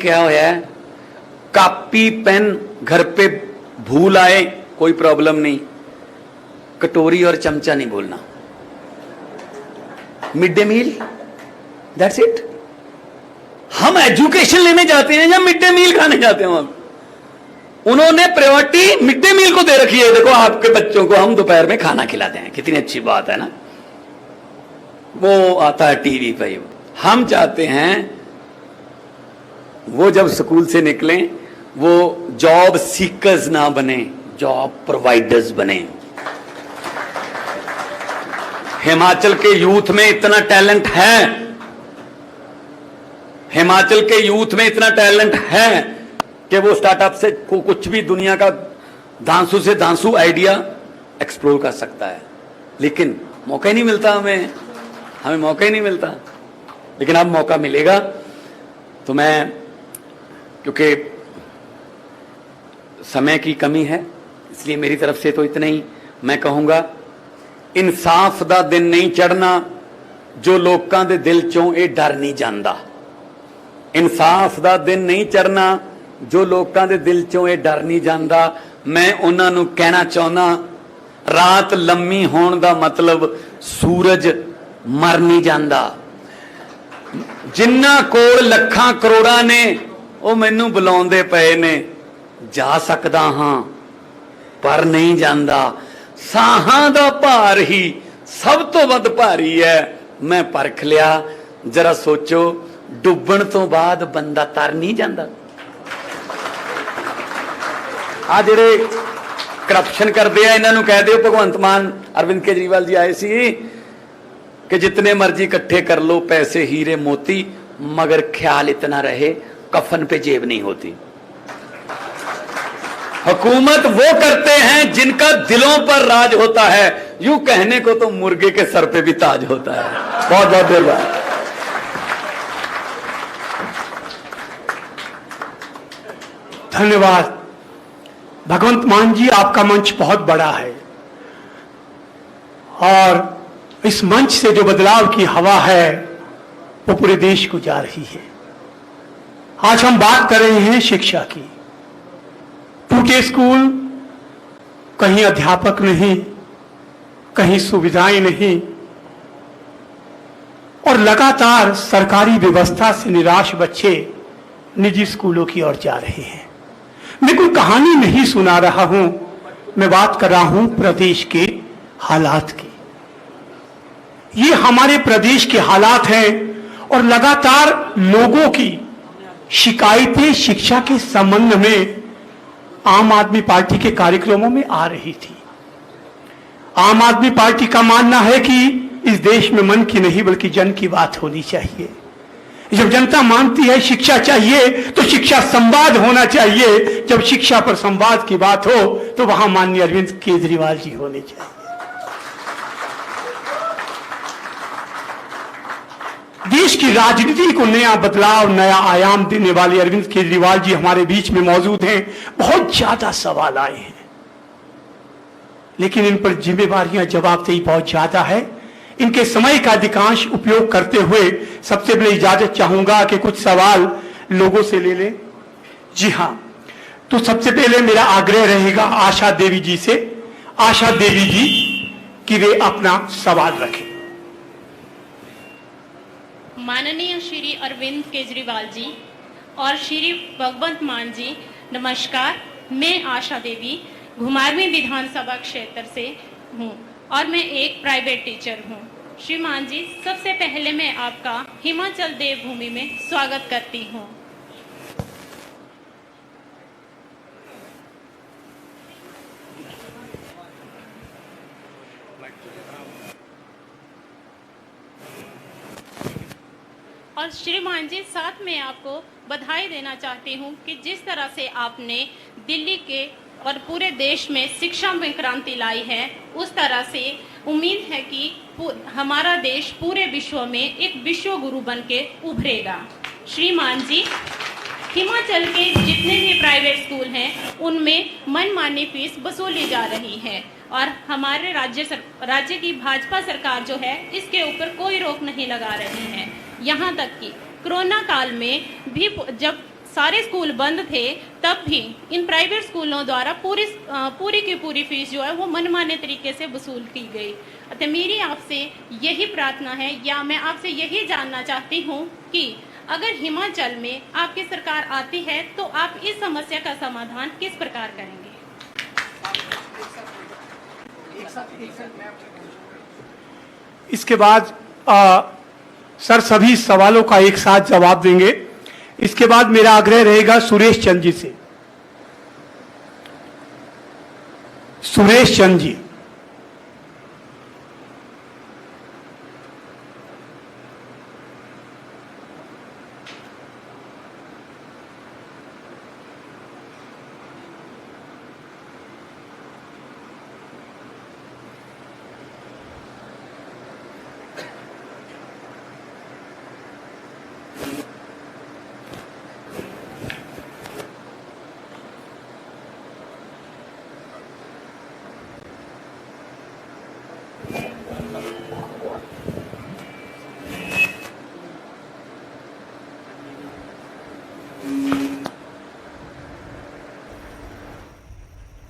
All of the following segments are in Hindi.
क्या होया है, कापी पेन घर पे भूल आए कोई प्रॉब्लम नहीं, कटोरी और चमचा नहीं भूलना। Mid day meal, that's it. हम एजुकेशन लेने जाते हैं या मिड डे मील खाने जाते हैं? हम उन्होंने प्रायोरिटी मिड डे मील को दे रखी है। देखो आपके बच्चों को हम दोपहर में खाना खिलाते हैं, कितनी अच्छी बात है ना। वो आता है टीवी पे। हम चाहते हैं वो जब स्कूल से निकले वो जॉब सीकर्स ना बने, जॉब प्रोवाइडर्स बने। हिमाचल के यूथ में इतना टैलेंट है, हिमाचल के यूथ में इतना टैलेंट है कि वो स्टार्टअप से कुछ भी दुनिया का धांसू से धांसू आइडिया एक्सप्लोर कर सकता है, लेकिन मौका ही नहीं मिलता। हमें मौका ही नहीं मिलता, लेकिन अब मौका मिलेगा। तो मैं, क्योंकि समय की कमी है, इसलिए मेरी तरफ से तो इतना ही मैं कहूंगा। इंसाफ दा दिन नहीं चढ़ना जो लोकां दे दिल चों ये डर नहीं जांदा। इंसाफ दा दिन नहीं चढ़ना जो लोकां दे दिल चों ये डर नहीं जांदा। मैं उन्हां नूं कहना चाहुंदा, रात लम्मी होण दा मतलब सूरज मर नहीं जांदा। जिन्ना कोल लखां करोड़ां ने ਉਹ ਮੈਨੂੰ ਬੁਲਾਉਂਦੇ ਪਏ ਨੇ, ਜਾ ਸਕਦਾ ਹਾਂ ਪਰ ਨਹੀਂ ਜਾਂਦਾ। ਸਾਹਾਂ ਦਾ ਭਾਰ ਹੀ ਸਭ ਤੋਂ ਵੱਧ ਭਾਰੀ ਹੈ, ਮੈਂ ਪਰਖ ਲਿਆ। ਜਰਾ ਸੋਚੋ, ਡੁੱਬਣ ਤੋਂ ਬਾਅਦ ਬੰਦਾ ਤਰ ਨਹੀਂ ਜਾਂਦਾ। ਆ ਜਿਹੜੇ ਕਰਪਸ਼ਨ ਕਰਦੇ ਆ ਇਹਨਾਂ ਨੂੰ ਕਹਿ ਦਿਓ, ਭਗਵੰਤ ਮਾਨ ਅਰਵਿੰਦ ਕੇਜਰੀਵਾਲ ਜੀ ਆਏ ਸੀ कि जितने मर्जी इकट्ठे कर लो पैसे हीरे मोती, मगर ख्याल इतना रहे कफन पे जेब नहीं होती। हुकूमत वो करते हैं जिनका दिलों पर राज होता है। यूं कहने को तो मुर्गे के सर पे भी ताज होता है। बहुत बहुत देर बाद धन्यवाद। भगवंत मान जी, आपका मंच बहुत बड़ा है और इस मंच से जो बदलाव की हवा है वो पूरे देश को जा रही है। आज हम बात कर रहे हैं शिक्षा की। टूटे स्कूल, कहीं अध्यापक नहीं, कहीं सुविधाएं नहीं, और लगातार सरकारी व्यवस्था से निराश बच्चे निजी स्कूलों की ओर जा रहे हैं। मैं कोई कहानी नहीं सुना रहा हूं, मैं बात कर रहा हूं प्रदेश के हालात की। ये हमारे प्रदेश के हालात हैं और लगातार लोगों की शिकायतें शिक्षा के संबंध में आम आदमी पार्टी के कार्यक्रमों में आ रही थी। आम आदमी पार्टी का मानना है कि इस देश में मन की नहीं बल्कि जन की बात होनी चाहिए। जब जनता मानती है शिक्षा चाहिए तो शिक्षा संवाद होना चाहिए। जब शिक्षा पर संवाद की बात हो तो वहां माननीय अरविंद केजरीवाल जी होने चाहिए। देश की राजनीति को नया बदलाव, नया आयाम देने वाले अरविंद केजरीवाल जी हमारे बीच में मौजूद हैं। बहुत ज्यादा सवाल आए हैं, लेकिन इन पर जिम्मेवारियां, जवाबदेही बहुत ज्यादा है। इनके समय का अधिकांश उपयोग करते हुए सबसे पहले इजाजत चाहूंगा कि कुछ सवाल लोगों से ले लें। जी हाँ, तो सबसे पहले मेरा आग्रह रहेगा आशा देवी जी से। आशा देवी जी कि वे अपना सवाल रखें। माननीय श्री अरविंद केजरीवाल जी और श्री भगवंत मान जी, नमस्कार। मैं आशा देवी घुमारवीं विधानसभा क्षेत्र से हूँ और मैं एक प्राइवेट टीचर हूँ। श्रीमान जी, सबसे पहले मैं आपका हिमाचल देवभूमि में स्वागत करती हूँ। और श्रीमान जी, साथ में आपको बधाई देना चाहती हूँ कि जिस तरह से आपने दिल्ली के और पूरे देश में शिक्षा में क्रांति लाई है, उस तरह से उम्मीद है कि हमारा देश पूरे विश्व में एक विश्व गुरु बन के उभरेगा। श्रीमान जी, हिमाचल के जितने भी प्राइवेट स्कूल हैं उनमें मनमानी फीस वसूली जा रही है और हमारे राज्य की भाजपा सरकार जो है इसके ऊपर कोई रोक नहीं लगा रही है। यहाँ तक कि कोरोना काल में भी जब सारे स्कूल बंद थे, तब भी इन प्राइवेट स्कूलों द्वारा पूरी की पूरी फीस जो है वो मनमाने तरीके से वसूल की गई। अतः मेरी आपसे यही प्रार्थना है, या मैं आपसे यही जानना चाहती हूँ कि अगर हिमाचल में आपकी सरकार आती है तो आप इस समस्या का समाधान किस प्रकार करेंगे? इसके बाद सर सभी सवालों का एक साथ जवाब देंगे। इसके बाद मेरा आग्रह रहेगा सुरेश चंद जी से। सुरेश चंद जी।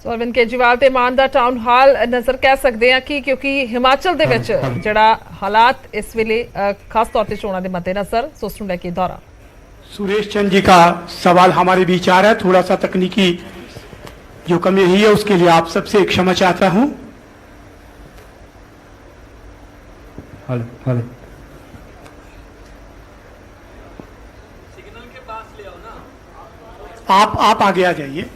ਸੋ ਅਰਵਿੰਦ ਕੇਜਰੀਵਾਲ ਤੇ ਮਾਨ ਦਾ ਟਾਊਨ ਹਾਲ ਨਜ਼ਰ ਕਹਿ ਸਕਦੇ ਆ ਕਿ ਕਿਉਂਕਿ ਹਿਮਾਚਲ ਦੇ ਵਿੱਚ ਜਿਹੜਾ ਹਾਲਾਤ इस ਵੇਲੇ खास तौर पे चोणों के मद्देनजर सो उसनूं लेके दौरा। सुरेश चंद जी का सवाल हमारे बीच आ रहा है, थोड़ा सा तकनीकी जो कमी रही है उसके लिए आप सबसे क्षमा चाहता हूं। हेलो हेलो, सिग्नल के पास ले आओ ना, आप आगे आ जाइए।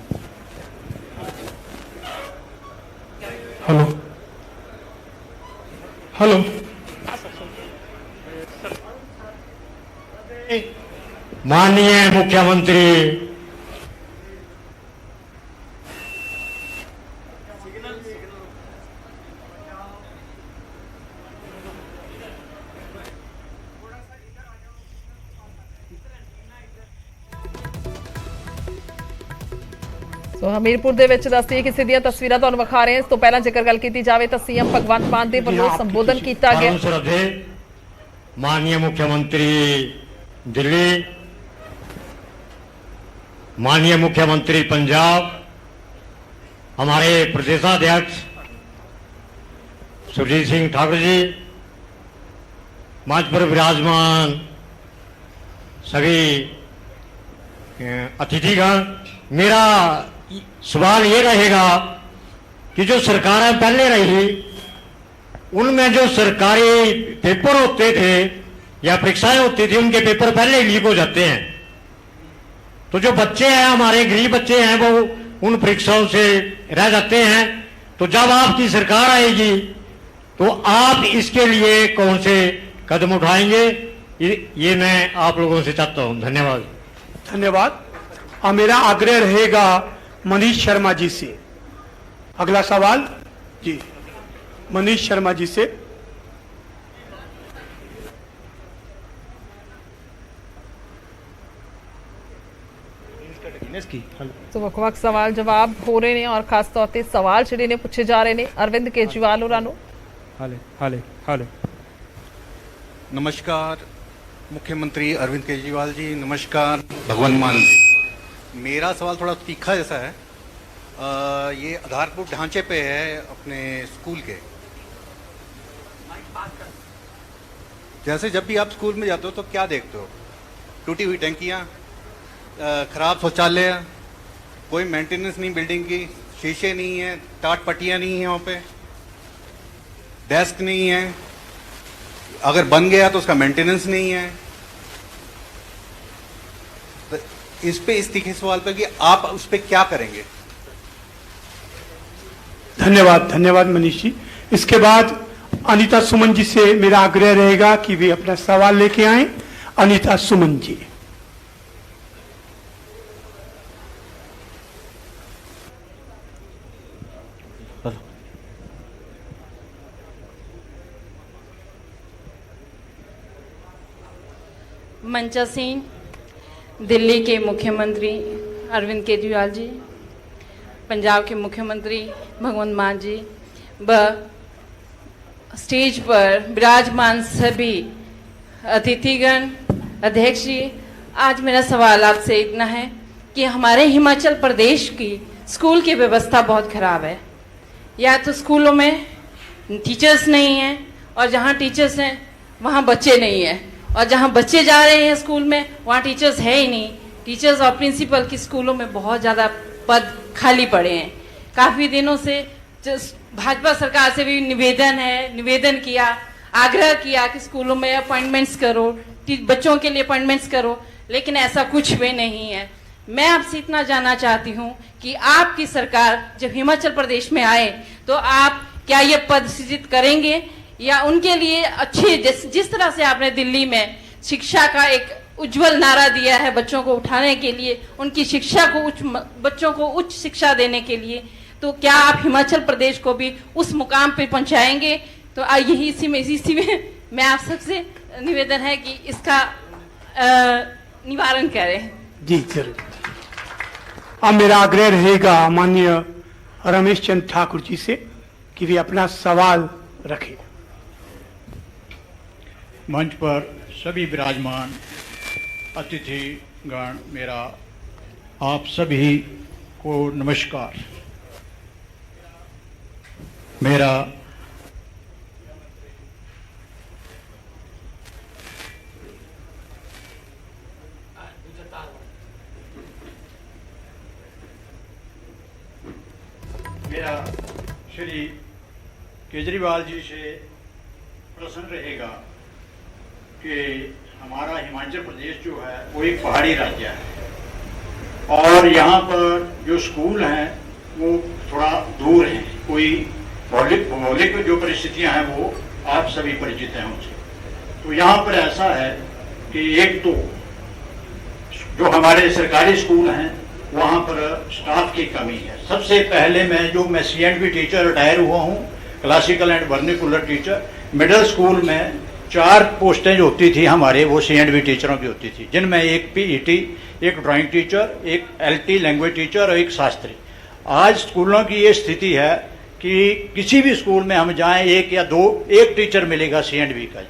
हेलो हेलो, माननीय मुख्यमंत्री ਸੋ ਹਮੀਰਪੁਰ ਦੇ ਵਿੱਚ ਦੱਸਦੀ ਕਿ ਸਿੱਧੀਆਂ ਤਸਵੀਰਾਂ ਤੁਹਾਨੂੰ ਵਿਖਾ ਰਹੇ ਹਾਂ। ਇਸ ਤੋਂ ਪਹਿਲਾਂ ਜੇਕਰ ਗੱਲ ਕੀਤੀ ਜਾਵੇ ਤਾਂ ਸੀਐਮ ਭਗਵੰਤ ਮਾਨ ਦੇ ਵੱਲੋਂ ਸੰਬੋਧਨ ਕੀਤਾ ਗਿਆ। श्रद्धे माननीय मुख्यमंत्री दिल्ली, माननीय मुख्यमंत्री पंजाब, हमारे प्रदेशाध्यक्ष सुरजीत सिंह ठाकुर जी, मंच पर विराजमान सभी अतिथिगण, मेरा सवाल ये रहेगा कि जो सरकारें पहले रही उनमें जो सरकारी पेपर होते थे या परीक्षाएं होती थी उनके पेपर पहले ही लीक हो जाते हैं, तो जो बच्चे हैं हमारे गरीब बच्चे हैं वो उन परीक्षाओं से रह जाते हैं। तो जब आपकी सरकार आएगी तो आप इसके लिए कौन से कदम उठाएंगे, ये मैं आप लोगों से चाहता हूं। धन्यवाद। धन्यवाद। और मेरा आग्रह रहेगा मनीष शर्मा जी से। अगला सवाल जी मनीष शर्मा जी से। तो ਵੱਖ-ਵੱਖ सवाल जवाब हो रहे हैं और खास तौर पर सवाल ਜਿਹੜੇ ਨੇ ਪੁੱਛੇ ਜਾ ਰਹੇ ਨੇ अरविंद केजरीवाल ਹੋਰਾਂ ਨੂੰ। हाले नमस्कार मुख्यमंत्री अरविंद केजरीवाल जी, नमस्कार भगवंत मान जी। मेरा सवाल थोड़ा तीखा जैसा है। ये आधारभूत ढांचे पे है अपने स्कूल के। जैसे जब भी आप स्कूल में जाते हो तो क्या देखते हो? टूटी हुई टंकियाँ, खराब शौचालय, कोई मेंटेनेंस नहीं बिल्डिंग की, शीशे नहीं है, टाट पट्टियाँ नहीं है, वहाँ पे डेस्क नहीं है, अगर बन गया तो उसका मेंटेनेंस नहीं है। तो इस तीखे सवाल पर कि आप उस पर क्या करेंगे? धन्यवाद। धन्यवाद मनीष जी। इसके बाद अनीता सुमन जी से मेरा आग्रह रहेगा कि वे अपना सवाल लेके आए। अनीता सुमन जी। मंचा सिंह, दिल्ली के मुख्यमंत्री अरविंद केजरीवाल जी, पंजाब के मुख्यमंत्री भगवंत मान जी व स्टेज पर विराजमान सभी अतिथिगण, अध्यक्ष जी आज मेरा सवाल आपसे इतना है कि हमारे हिमाचल प्रदेश की स्कूल की व्यवस्था बहुत खराब है। या तो स्कूलों में टीचर्स नहीं हैं, और जहाँ टीचर्स हैं वहाँ बच्चे नहीं हैं, और जहाँ बच्चे जा रहे हैं स्कूल में वहाँ टीचर्स है ही नहीं। टीचर्स और प्रिंसिपल की स्कूलों में बहुत ज़्यादा पद खाली पड़े हैं। काफ़ी दिनों से भाजपा सरकार से भी निवेदन किया, आग्रह किया कि स्कूलों में अपॉइंटमेंट्स करो, बच्चों के लिए अपॉइंटमेंट्स करो, लेकिन ऐसा कुछ भी नहीं है। मैं आपसे इतना जानना चाहती हूँ कि आपकी सरकार जब हिमाचल प्रदेश में आए तो आप क्या ये पद सृजित करेंगे, या उनके लिए अच्छे जिस तरह से आपने दिल्ली में शिक्षा का एक उज्जवल नारा दिया है बच्चों को उठाने के लिए, उनकी शिक्षा को बच्चों को उच्च शिक्षा देने के लिए, तो क्या आप हिमाचल प्रदेश को भी उस मुकाम पे पहुंचाएंगे? तो यही इसी में मैं आप सबसे निवेदन है कि इसका निवारण करें। जी जरूर। अब मेरा आग्रह रहेगा माननीय रमेश चंद्र ठाकुर जी से कि वे अपना सवाल रखें। मंच पर सभी विराजमान अतिथिगण, मेरा आप सभी को नमस्कार। मेरा श्री केजरीवाल जी से प्रश्न रहेगा कि हमारा हिमाचल प्रदेश जो है वो एक पहाड़ी राज्य है, और यहाँ पर जो स्कूल हैं वो थोड़ा दूर हैं। कोई भौगोलिक जो परिस्थितियाँ हैं वो आप सभी परिचित हैं उनसे। तो यहाँ पर ऐसा है कि एक तो जो हमारे सरकारी स्कूल हैं वहाँ पर स्टाफ की कमी है। सबसे पहले मैं C&V टीचर रिटायर हुआ हूँ, classical and vernacular teacher. Middle school में 4 पोस्टें जो होती थी हमारे, वो C&V टीचरों की होती थी, जिनमें एक PET, एक ड्राइंग टीचर, एक LT लैंग्वेज टीचर और एक शास्त्री। आज स्कूलों की ये स्थिति है कि किसी भी स्कूल में हम जाएं एक टीचर मिलेगा C&V का,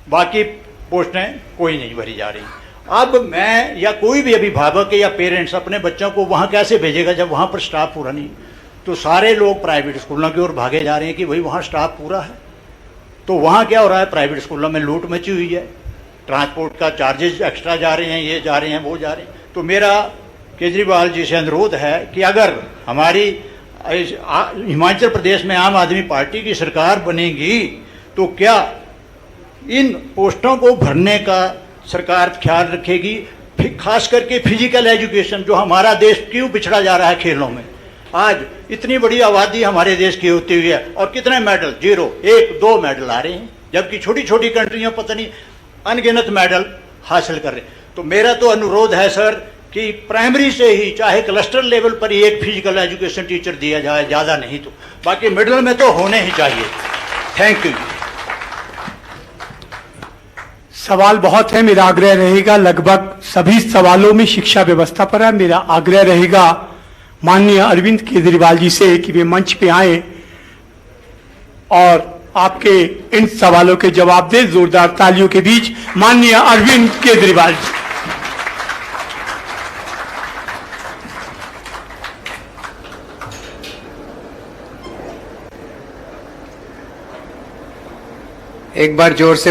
बाकी पोस्टें कोई नहीं भरी जा रही। अब मैं या कोई भी अभिभावक या पेरेंट्स अपने बच्चों को वहाँ कैसे भेजेगा जब वहाँ पर स्टाफ पूरा नहीं? तो सारे लोग प्राइवेट स्कूलों की ओर भागे जा रहे हैं कि भाई वहाँ स्टाफ पूरा है। तो वहाँ क्या हो रहा है, प्राइवेट स्कूलों में लूट मची हुई है, ट्रांसपोर्ट का चार्जेस एक्स्ट्रा जा रहे हैं, ये जा रहे हैं, वो जा रहे हैं। तो मेरा केजरीवाल जी से अनुरोध है कि अगर हमारी हिमाचल प्रदेश में आम आदमी पार्टी की सरकार बनेगी तो क्या इन पोस्टों को भरने का सरकार ख्याल रखेगी? खास करके फिजिकल एजुकेशन, जो हमारा देश क्यों पिछड़ा जा रहा है खेलों में। आज इतनी बड़ी आबादी हमारे देश की होती हुई है और कितने मेडल, 0, 1, 2 मेडल आ रहे हैं, जबकि छोटी छोटी कंट्रियां पता नहीं अनगिनत मेडल हासिल कर रहे हैं। तो मेरा तो अनुरोध है सर कि प्राइमरी से ही, चाहे क्लस्टर लेवल पर ही, एक फिजिकल एजुकेशन टीचर दिया जाए, ज़्यादा नहीं तो, बाकी मिडिल में तो होने ही चाहिए। Thank you. सवाल बहुत है, मेरा आग्रह रहेगा, लगभग सभी सवालों में शिक्षा व्यवस्था पर है। मेरा आग्रह रहेगा माननीय अरविंद केजरीवाल जी से कि वे मंच पे आए और आपके इन सवालों के जवाब दें। जोरदार तालियों के बीच माननीय अरविंद केजरीवाल जी। एक बार जोर से